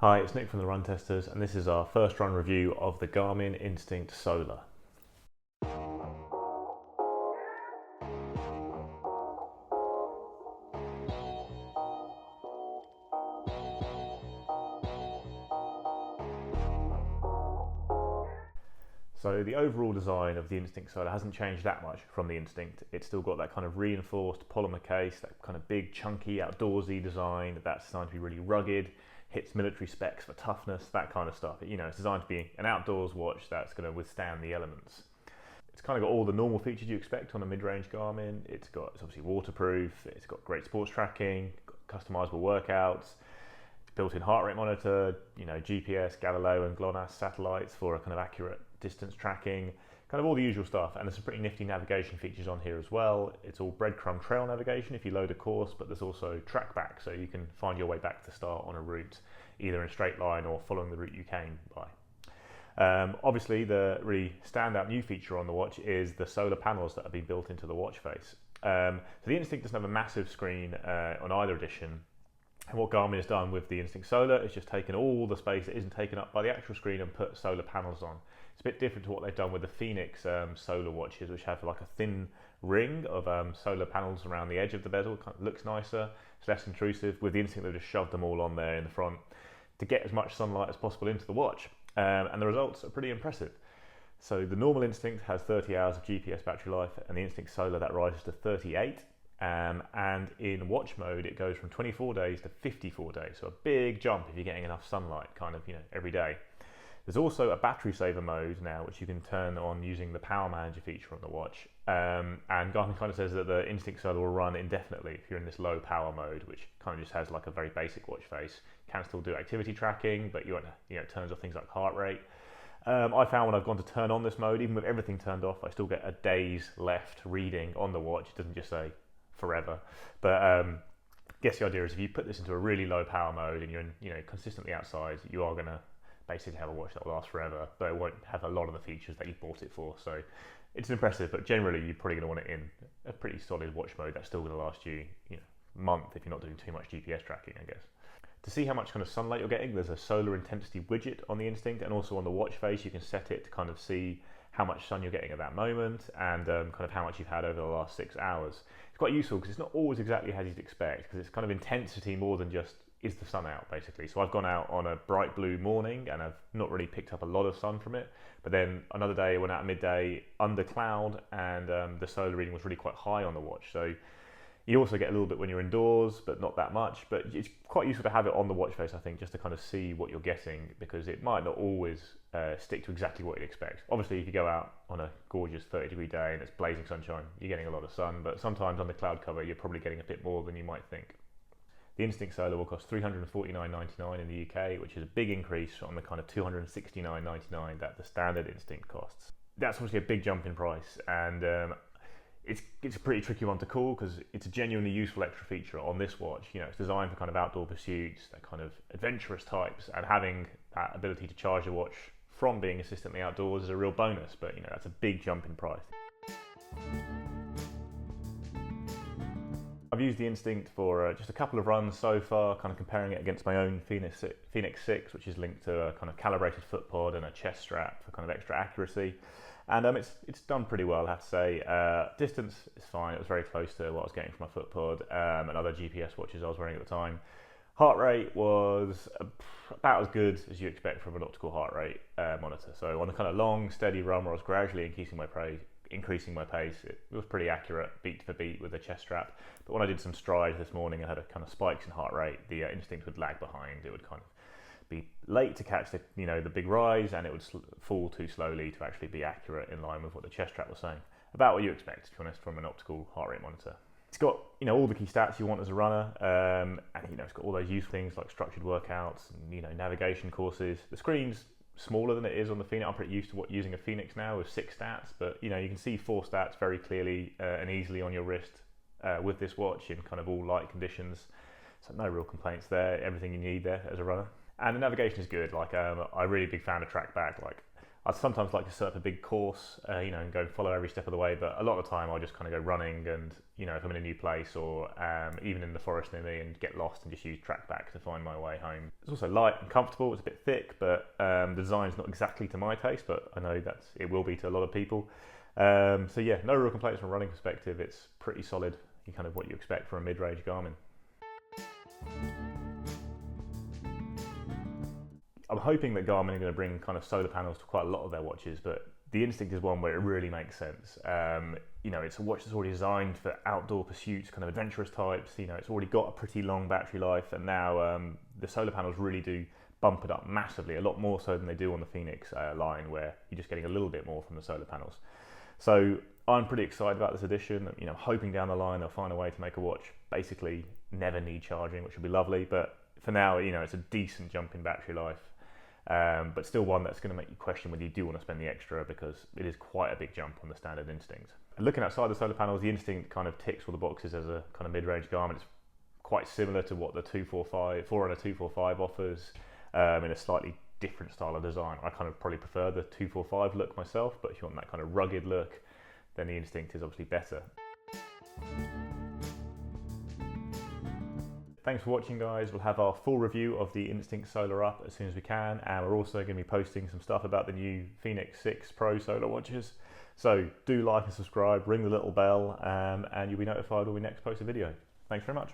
Hi, it's Nick from the Run Testers, and this is our first run review of the Garmin Instinct Solar. So the overall design of the Instinct Solar hasn't changed that much from the Instinct. It's still got that kind of reinforced polymer case, that kind of big, chunky, outdoorsy design that's designed to be really rugged, hits military specs for toughness, that kind of stuff. It's designed to be an outdoors watch that's going to withstand the elements. It's kind of got all the normal features you expect on a mid-range Garmin. It's obviously waterproof, it's got great sports tracking, customizable workouts, built-in heart rate monitor, GPS, Galileo and GLONASS satellites for a kind of accurate distance tracking, kind of all the usual stuff. And there's some pretty nifty navigation features on here as well. It's all breadcrumb trail navigation if you load a course, but there's also track back, so you can find your way back to the start on a route, either in a straight line or following the route you came by. Obviously, the really standout new feature on the watch is the solar panels that have been built into the watch face. So the Instinct doesn't have a massive screen on either edition. And what Garmin has done with the Instinct Solar is just taken all the space that isn't taken up by the actual screen and put solar panels on. It's a bit different to what they've done with the Fenix solar watches, which have like a thin ring of solar panels around the edge of the bezel. It kind of looks nicer, it's less intrusive. With the Instinct, they've just shoved them all on there in the front to get as much sunlight as possible into the watch. And the results are pretty impressive. So the normal Instinct has 30 hours of GPS battery life, and the Instinct Solar, that rises to 38. And in watch mode, it goes from 24 days to 54 days. So a big jump if you're getting enough sunlight every day. There's also a battery saver mode now, which you can turn on using the power manager feature on the watch. And Garmin kind of says that the Instinct Solar will run indefinitely if you're in this low power mode, which kind of just has like a very basic watch face. Can still do activity tracking, but it turns off things like heart rate. I found when I've gone to turn on this mode, even with everything turned off, I still get a day's left reading on the watch. It doesn't just say forever. But I guess the idea is if you put this into a really low power mode and you're consistently outside, you are going to basically have a watch that will last forever, but it won't have a lot of the features that you bought it for. So it's impressive, but generally you're probably going to want it in a pretty solid watch mode that's still going to last you, month if you're not doing too much GPS tracking, I guess. To see how much kind of sunlight you're getting, there's a solar intensity widget on the Instinct, and also on the watch face you can set it to kind of see how much sun you're getting at that moment and kind of how much you've had over the last 6 hours. It's quite useful because it's not always exactly as you'd expect, because it's kind of intensity more than just is the sun out, basically. So I've gone out on a bright blue morning and I've not really picked up a lot of sun from it, but then another day I went out at midday under cloud and the solar reading was really quite high on the watch. So you also get a little bit when you're indoors, but not that much. But it's quite useful to have it on the watch face, I think, just to kind of see what you're getting, because it might not always stick to exactly what you'd expect. Obviously, if you go out on a gorgeous 30-degree day and it's blazing sunshine, you're getting a lot of sun, but sometimes under cloud cover, you're probably getting a bit more than you might think. The Instinct Solar will cost $349.99 in the UK, which is a big increase on the kind of $269.99 that the standard Instinct costs. That's obviously a big jump in price, and it's a pretty tricky one to call because it's a genuinely useful extra feature on this watch. It's designed for kind of outdoor pursuits, that kind of adventurous types, and having that ability to charge your watch from being consistently outdoors is a real bonus, but that's a big jump in price. I've used the Instinct for just a couple of runs so far, kind of comparing it against my own Fenix 6, which is linked to a kind of calibrated foot pod and a chest strap for kind of extra accuracy. And it's done pretty well, I have to say. Distance is fine. It was very close to what I was getting from my foot pod and other GPS watches I was wearing at the time. Heart rate was about as good as you expect from an optical heart rate monitor. So on a kind of long, steady run where I was gradually increasing my pace, it was pretty accurate, beat for beat with the chest strap. But when I did some strides this morning and had a kind of spikes in heart rate, the Instinct would lag behind. It would kind of be late to catch the big rise, and it would fall too slowly to actually be accurate in line with what the chest strap was saying. About what you expect, to be honest, from an optical heart rate monitor. It's got all the key stats you want as a runner, and it's got all those useful things like structured workouts and navigation courses. The screen's smaller than it is on the Fenix. I'm pretty used to using a Fenix now with 6 stats, but you can see 4 stats very clearly and easily on your wrist with this watch in kind of all light conditions. So no real complaints there. Everything you need there as a runner. And the navigation is good. I'm a really big fan of track back. I'd sometimes like to set up a big course, and go and follow every step of the way, but a lot of the time I'll just kind of go running and, if I'm in a new place or even in the forest near me and get lost and just use TrackBack to find my way home. It's also light and comfortable, it's a bit thick, but the design's not exactly to my taste, but I know that it will be to a lot of people. So yeah, no real complaints from a running perspective, it's pretty solid, kind of what you expect from a mid-range Garmin. I'm hoping that Garmin are going to bring kind of solar panels to quite a lot of their watches, but the Instinct is one where it really makes sense. It's a watch that's already designed for outdoor pursuits, kind of adventurous types. It's already got a pretty long battery life, and now the solar panels really do bump it up massively, a lot more so than they do on the Fenix line, where you're just getting a little bit more from the solar panels. So I'm pretty excited about this addition. Hoping down the line they'll find a way to make a watch basically never need charging, which would be lovely. But for now, it's a decent jump in battery life. But still one that's going to make you question whether you do want to spend the extra, because it is quite a big jump on the standard Instinct. Looking outside the solar panels, the Instinct kind of ticks all the boxes as a kind of mid-range Garmin. It's quite similar to what the 245 offers, in a slightly different style of design. I kind of probably prefer the 245 look myself, but if you want that kind of rugged look, then the Instinct is obviously better. Thanks for watching, guys. We'll have our full review of the Instinct Solar up as soon as we can, and we're also going to be posting some stuff about the new Fenix 6 Pro solar watches. So do like and subscribe, ring the little bell, and you'll be notified when we next post a video. Thanks very much.